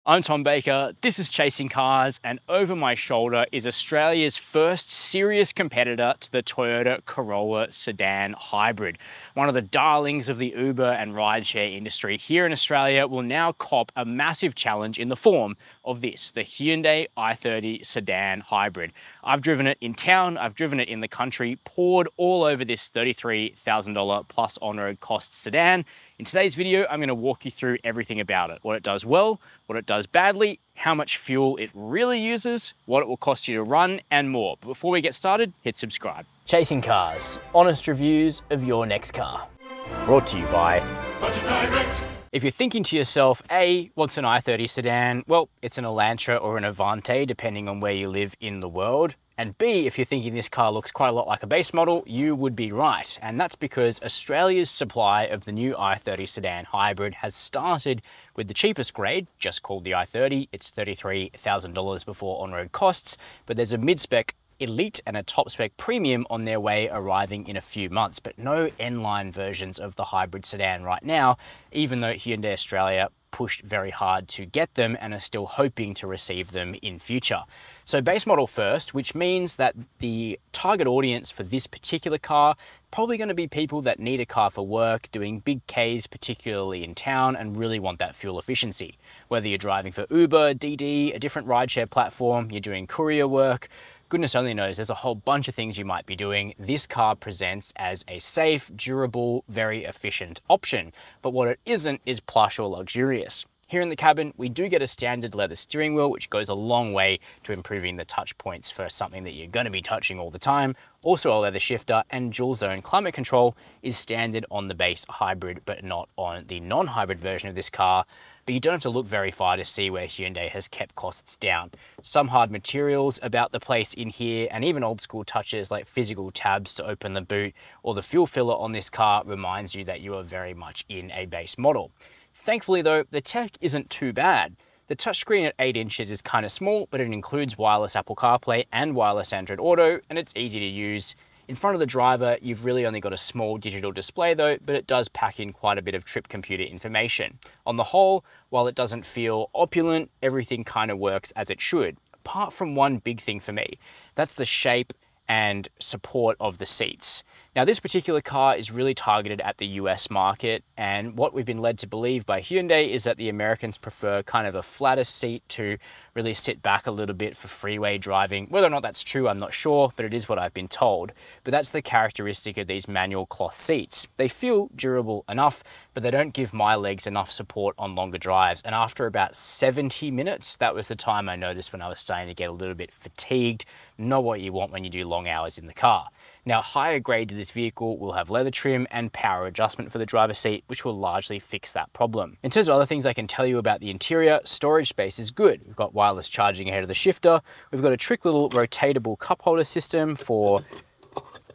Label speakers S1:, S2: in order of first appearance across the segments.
S1: I'm Tom Baker, this is Chasing Cars, and over my shoulder is Australia's first serious competitor to the Toyota Corolla Sedan Hybrid. One of the darlings of the Uber and rideshare industry here in Australia will now cop a massive challenge in the form of this, the Hyundai i30 Sedan Hybrid. I've driven it in town, I've driven it in the country, poured all over this $33,000 plus on-road cost sedan. In today's video, I'm going to walk you through everything about it, what it does well, what it does badly, how much fuel it really uses, what it will cost you to run, and more. But before we get started, hit subscribe. Chasing Cars, honest reviews of your next car. Brought to you by Budget Direct. If you're thinking to yourself, A, what's an i30 sedan? Well, it's an Elantra or an Avante, depending on where you live in the world. And B, if you're thinking this car looks quite a lot like a base model, you would be right. And that's because Australia's supply of the new i30 Sedan Hybrid has started with the cheapest grade, just called the i30. It's $33,000 before on-road costs, but there's a mid-spec Elite and a top-spec Premium on their way arriving in a few months, but no N-line versions of the hybrid sedan right now, even though Hyundai Australia pushed very hard to get them and are still hoping to receive them in future. So base model first, which means that the target audience for this particular car probably going to be people that need a car for work, doing big Ks, particularly in town, and really want that fuel efficiency. Whether you're driving for Uber, DD, a different rideshare platform, you're doing courier work, goodness only knows, there's a whole bunch of things you might be doing. This car presents as a safe, durable, very efficient option. But what it isn't is plush or luxurious. Here in the cabin, we do get a standard leather steering wheel, which goes a long way to improving the touch points for something that you're going to be touching all the time. Also a leather shifter and dual zone climate control is standard on the base hybrid, but not on the non-hybrid version of this car. But you don't have to look very far to see where Hyundai has kept costs down. Some hard materials about the place in here, and even old school touches like physical tabs to open the boot, or the fuel filler on this car reminds you that you are very much in a base model. Thankfully though, the tech isn't too bad. The touchscreen at 8 inches is kind of small, but it includes wireless Apple CarPlay and wireless Android Auto, and it's easy to use. In front of the driver, you've really only got a small digital display though, but it does pack in quite a bit of trip computer information. On the whole, while it doesn't feel opulent, everything kind of works as it should. Apart from one big thing for me, that's the shape and support of the seats. Now this particular car is really targeted at the US market, and what we've been led to believe by Hyundai is that the Americans prefer kind of a flatter seat to really sit back a little bit for freeway driving. Whether or not that's true, I'm not sure, but it is what I've been told. But that's the characteristic of these manual cloth seats. They feel durable enough, but they don't give my legs enough support on longer drives. And after about 70 minutes, that was the time I noticed when I was starting to get a little bit fatigued. Not what you want when you do long hours in the car. Now, higher grades of this vehicle will have leather trim and power adjustment for the driver's seat, which will largely fix that problem. In terms of other things I can tell you about the interior, storage space is good. We've got wireless charging ahead of the shifter. We've got a trick little rotatable cup holder system for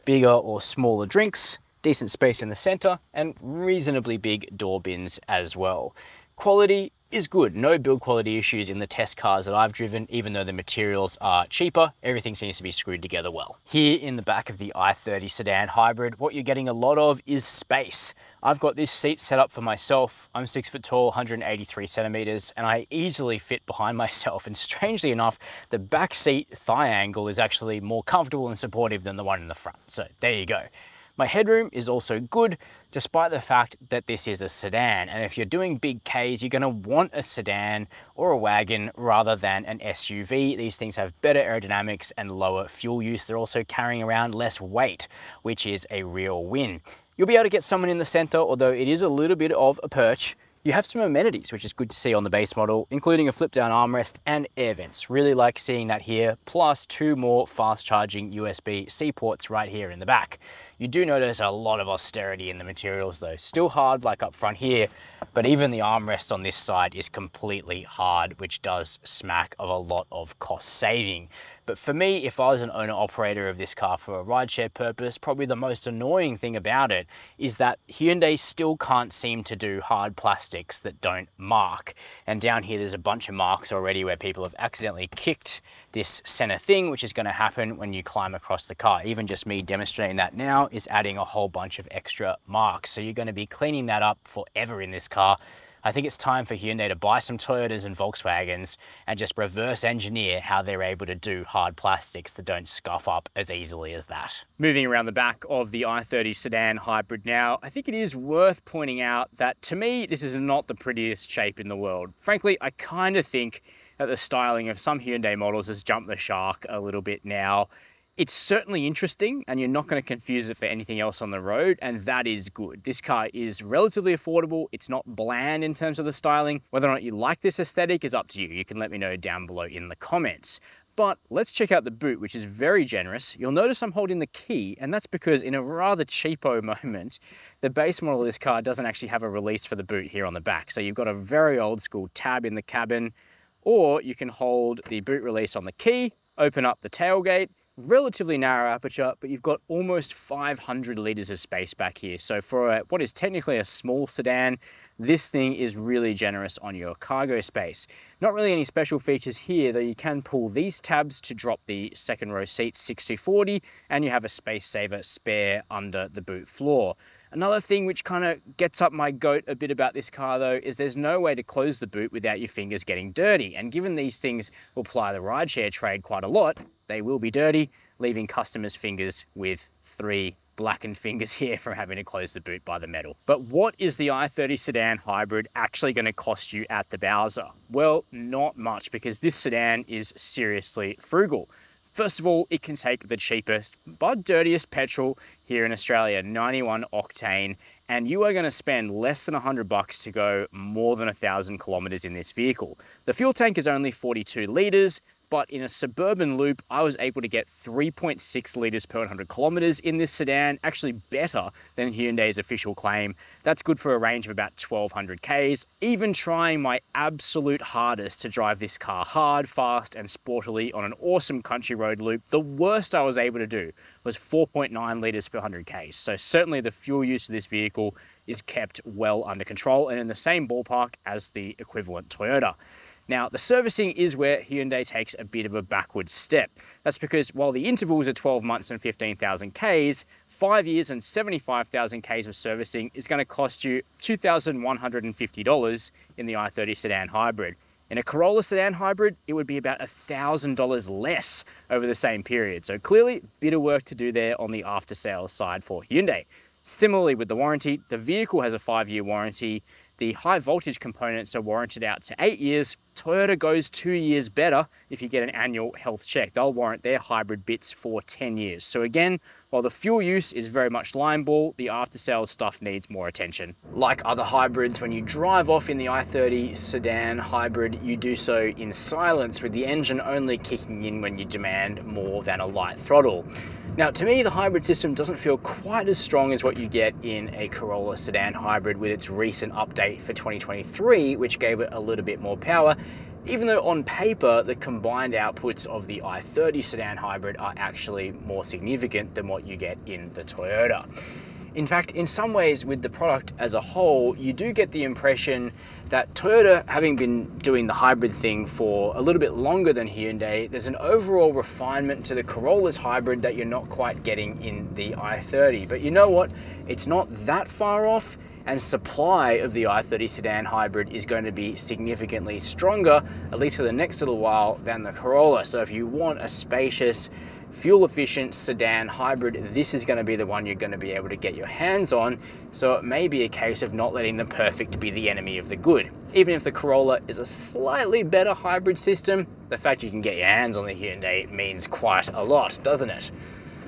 S1: bigger or smaller drinks, decent space in the center, and reasonably big door bins as well. Quality is good. No build quality issues in the test cars that I've driven, even though the materials are cheaper. Everything seems to be screwed together well. Here in the back of the i30 Sedan Hybrid, what you're getting a lot of is space. I've got this seat set up for myself. I'm 6 foot tall, 183 centimeters, and I easily fit behind myself. And strangely enough, the back seat thigh angle is actually more comfortable and supportive than the one in the front. So there you go. My headroom is also good, despite the fact that this is a sedan. And if you're doing big Ks, you're gonna want a sedan or a wagon rather than an SUV. These things have better aerodynamics and lower fuel use. They're also carrying around less weight, which is a real win. You'll be able to get someone in the center, although it is a little bit of a perch. You have some amenities, which is good to see on the base model, including a flip-down armrest and air vents. Really like seeing that here, plus 2 more fast-charging USB-C ports right here in the back. You do notice a lot of austerity in the materials though. Still hard like up front here, but even the armrest on this side is completely hard, which does smack of a lot of cost saving. But for me, if I was an owner-operator of this car for a rideshare purpose, probably the most annoying thing about it is that Hyundai still can't seem to do hard plastics that don't mark. And down here, there's a bunch of marks already where people have accidentally kicked this center thing, which is going to happen when you climb across the car. Even just me demonstrating that now is adding a whole bunch of extra marks. So you're going to be cleaning that up forever in this car. I think it's time for Hyundai to buy some Toyotas and Volkswagens and just reverse engineer how they're able to do hard plastics that don't scuff up as easily as that. Moving around the back of the i30 Sedan Hybrid now, I think it is worth pointing out that to me, this is not the prettiest shape in the world. Frankly, I kind of think that the styling of some Hyundai models has jumped the shark a little bit now. It's certainly interesting and you're not going to confuse it for anything else on the road, and that is good. This car is relatively affordable. It's not bland in terms of the styling. Whether or not you like this aesthetic is up to you. You can let me know down below in the comments. But let's check out the boot, which is very generous. You'll notice I'm holding the key, and that's because in a rather cheapo moment, the base model of this car doesn't actually have a release for the boot here on the back. So you've got a very old school tab in the cabin, or you can hold the boot release on the key, open up the tailgate, relatively narrow aperture, but you've got almost 500 litres of space back here. So for what is technically a small sedan, this thing is really generous on your cargo space. Not really any special features here, though you can pull these tabs to drop the second row seats 60/40, and you have a space saver spare under the boot floor. Another thing which kind of gets up my goat a bit about this car though is there's no way to close the boot without your fingers getting dirty. And given these things will ply the rideshare trade quite a lot, they will be dirty, leaving customers' fingers with 3 blackened fingers here from having to close the boot by the metal. But what is the i30 Sedan Hybrid actually going to cost you at the Bowser? Well, not much, because this sedan is seriously frugal. First of all, it can take the cheapest but dirtiest petrol here in Australia, 91 octane, and you are going to spend less than $100 to go more than 1,000 kilometers in this vehicle. The fuel tank is only 42 litres, but in a suburban loop, I was able to get 3.6 litres per 100 kilometers in this sedan, actually better than Hyundai's official claim. That's good for a range of about 1,200 Ks. Even trying my absolute hardest to drive this car hard, fast, and sportily on an awesome country road loop, the worst I was able to do was 4.9 litres per 100 Ks. So certainly the fuel use of this vehicle is kept well under control and in the same ballpark as the equivalent Toyota. Now, the servicing is where Hyundai takes a bit of a backward step. That's because while the intervals are 12 months and 15,000 Ks, 5 years and 75,000 Ks of servicing is going to cost you $2,150 in the i30 Sedan Hybrid. In a Corolla Sedan Hybrid, it would be about $1,000 less over the same period. So clearly, a bit of work to do there on the after-sales side for Hyundai. Similarly with the warranty, the vehicle has a 5-year warranty. The high voltage components are warranted out to 8 years. Toyota goes 2 years better if you get an annual health check. They'll warrant their hybrid bits for 10 years. So again, while the fuel use is very much line ball, the after sales stuff needs more attention. Like other hybrids, when you drive off in the i30 Sedan Hybrid, you do so in silence, with the engine only kicking in when you demand more than a light throttle. Now, to me, the hybrid system doesn't feel quite as strong as what you get in a Corolla Sedan Hybrid with its recent update for 2023, which gave it a little bit more power, even though on paper, the combined outputs of the i30 Sedan Hybrid are actually more significant than what you get in the Toyota. In fact, in some ways with the product as a whole, you do get the impression that Toyota, having been doing the hybrid thing for a little bit longer than Hyundai, there's an overall refinement to the Corolla's hybrid that you're not quite getting in the i30. But you know what? It's not that far off, and supply of the i30 Sedan Hybrid is going to be significantly stronger, at least for the next little while, than the Corolla. So if you want a spacious, fuel-efficient sedan hybrid, this is going to be the one you're going to be able to get your hands on. So it may be a case of not letting the perfect be the enemy of the good. Even if the Corolla is a slightly better hybrid system, the fact you can get your hands on the Hyundai means quite a lot, doesn't it?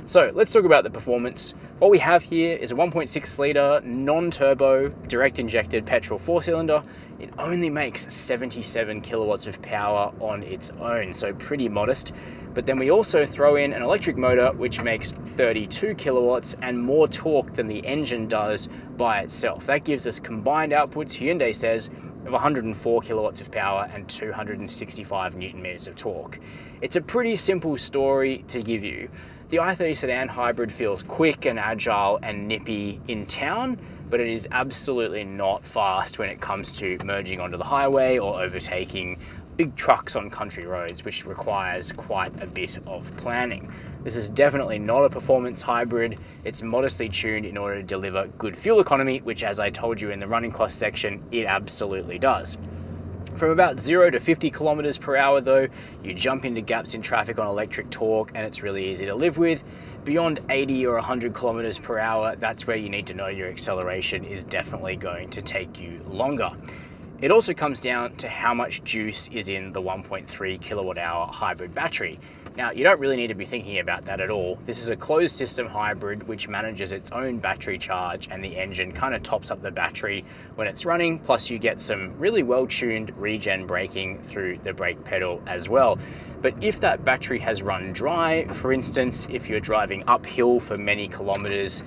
S1: So let's talk about the performance. What we have here is a 1.6 litre non-turbo direct injected petrol 4-cylinder. It only makes 77 kilowatts of power on its own, so pretty modest. But then we also throw in an electric motor which makes 32 kilowatts and more torque than the engine does by itself. That gives us combined outputs, Hyundai says, of 104 kilowatts of power and 265 Newton meters of torque. It's a pretty simple story to give you. The i30 Sedan Hybrid feels quick and agile and nippy in town, but it is absolutely not fast when it comes to merging onto the highway or overtaking big trucks on country roads, which requires quite a bit of planning. This is definitely not a performance hybrid. It's modestly tuned in order to deliver good fuel economy, which, as I told you in the running cost section, it absolutely does. From about 0 to 50 kilometers per hour though, you jump into gaps in traffic on electric torque and it's really easy to live with. Beyond 80 or 100 kilometers per hour, that's where you need to know your acceleration is definitely going to take you longer. It also comes down to how much juice is in the 1.3 kilowatt hour hybrid battery. Now, you don't really need to be thinking about that at all. This is a closed system hybrid which manages its own battery charge, and the engine kind of tops up the battery when it's running, plus you get some really well-tuned regen braking through the brake pedal as well. But if that battery has run dry, for instance, if you're driving uphill for many kilometers,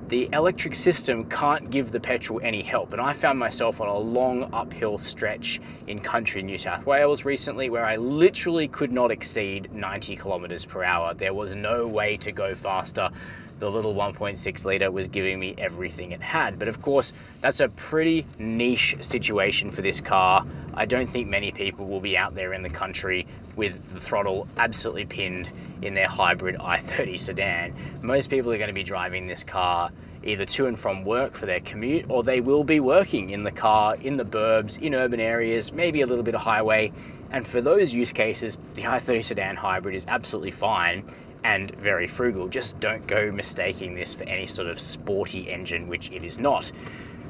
S1: the electric system can't give the petrol any help. And I found myself on a long uphill stretch in country New South Wales recently where I literally could not exceed 90 kilometers per hour. There was no way to go faster. The little 1.6 litre was giving me everything it had. But of course, that's a pretty niche situation for this car. I don't think many people will be out there in the country with the throttle absolutely pinned in their hybrid i30 Sedan. Most people are going to be driving this car either to and from work for their commute, or they will be working in the car, in the burbs, in urban areas, maybe a little bit of highway. And for those use cases, the i30 Sedan Hybrid is absolutely fine and very frugal. Just don't go mistaking this for any sort of sporty engine, which it is not.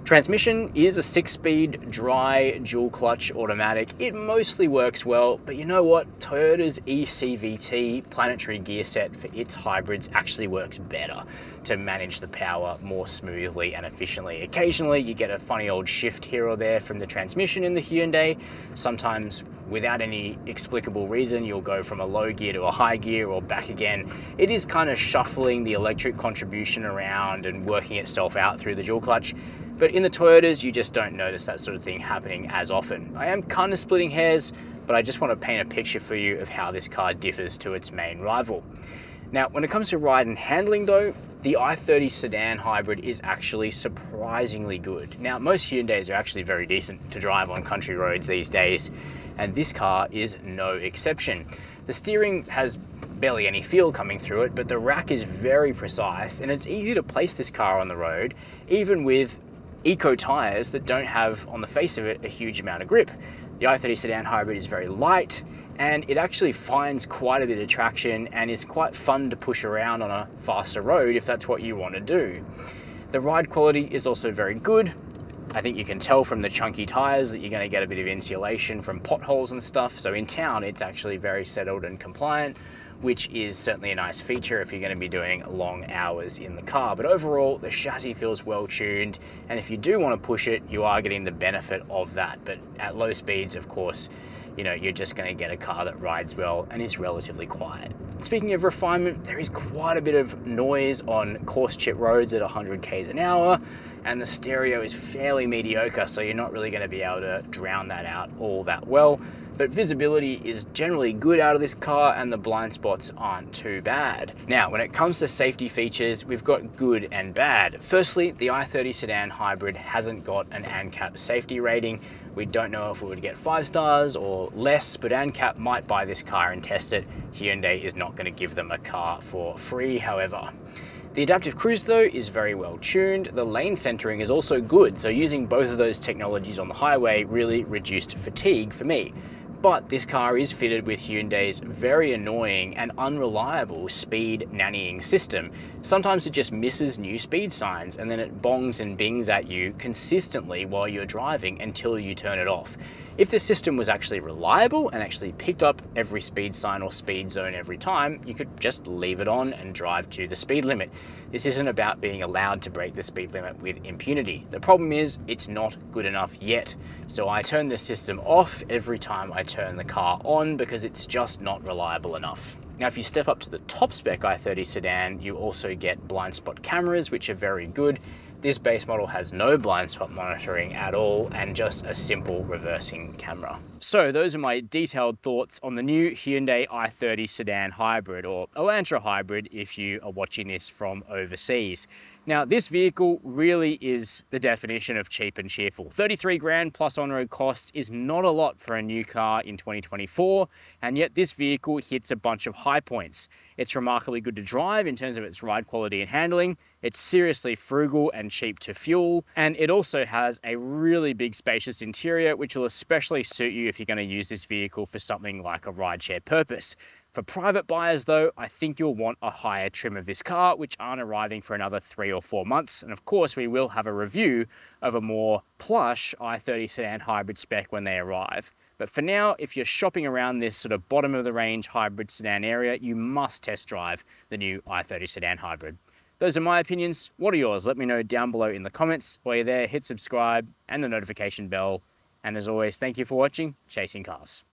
S1: Transmission is a 6-speed dry dual clutch automatic. It mostly works well, but you know what? Toyota's eCVT planetary gear set for its hybrids actually works better to manage the power more smoothly and efficiently. Occasionally you get a funny old shift here or there from the transmission in the Hyundai. Sometimes without any explicable reason, you'll go from a low gear to a high gear or back again. It is kind of shuffling the electric contribution around and working itself out through the dual clutch. But in the Toyotas, you just don't notice that sort of thing happening as often. I am kind of splitting hairs, but I just want to paint a picture for you of how this car differs to its main rival. Now, when it comes to ride and handling though, the i30 Sedan Hybrid is actually surprisingly good. Now, most Hyundais are actually very decent to drive on country roads these days, and this car is no exception. The steering has barely any feel coming through it, but the rack is very precise, and it's easy to place this car on the road, even with eco tires that don't have, on the face of it, a huge amount of grip. The i30 Sedan Hybrid is very light, and it actually finds quite a bit of traction and is quite fun to push around on a faster road if that's what you want to do. The ride quality is also very good. I think you can tell from the chunky tires that you're going to get a bit of insulation from potholes and stuff, so in town it's actually very settled and compliant, which is certainly a nice feature if you're going to be doing long hours in the car. But overall, the chassis feels well tuned, and if you do want to push it, you are getting the benefit of that. But at low speeds, of course, you know, you're just going to get a car that rides well and is relatively quiet. Speaking of refinement, there is quite a bit of noise on coarse chip roads at 100 k's an hour, and the stereo is fairly mediocre, so you're not really going to be able to drown that out all that well. But visibility is generally good out of this car, and the blind spots aren't too bad. Now, when it comes to safety features, we've got good and bad. Firstly, the i30 Sedan Hybrid hasn't got an ANCAP safety rating. We don't know if it would get 5 stars or less, but ANCAP might buy this car and test it. Hyundai is not going to give them a car for free, however. The adaptive cruise though is very well tuned. The lane centering is also good, so using both of those technologies on the highway really reduced fatigue for me. But this car is fitted with Hyundai's very annoying and unreliable speed nannying system. Sometimes it just misses new speed signs and then it bongs and bings at you consistently while you're driving until you turn it off. If the system was actually reliable and actually picked up every speed sign or speed zone every time, you could just leave it on and drive to the speed limit. This isn't about being allowed to break the speed limit with impunity. The problem is it's not good enough yet. So I turn the system off every time I turn the car on because it's just not reliable enough. Now, if you step up to the top spec i30 Sedan, you also get blind spot cameras, which are very good. This base model has no blind spot monitoring at all and just a simple reversing camera. So those are my detailed thoughts on the new Hyundai i30 Sedan Hybrid, or Elantra Hybrid if you are watching this from overseas. Now, this vehicle really is the definition of cheap and cheerful. 33 grand plus on-road cost is not a lot for a new car in 2024, and yet this vehicle hits a bunch of high points. It's remarkably good to drive in terms of its ride quality and handling. It's seriously frugal and cheap to fuel, and it also has a really big spacious interior, which will especially suit you if you're going to use this vehicle for something like a rideshare purpose. For private buyers though, I think you'll want a higher trim of this car, which aren't arriving for another 3 or 4 months. And of course, we will have a review of a more plush i30 Sedan Hybrid spec when they arrive. But for now, if you're shopping around this sort of bottom of the range hybrid sedan area, you must test drive the new i30 Sedan Hybrid. Those are my opinions. What are yours? Let me know down below in the comments. While you're there, hit subscribe and the notification bell. And as always, thank you for watching Chasing Cars.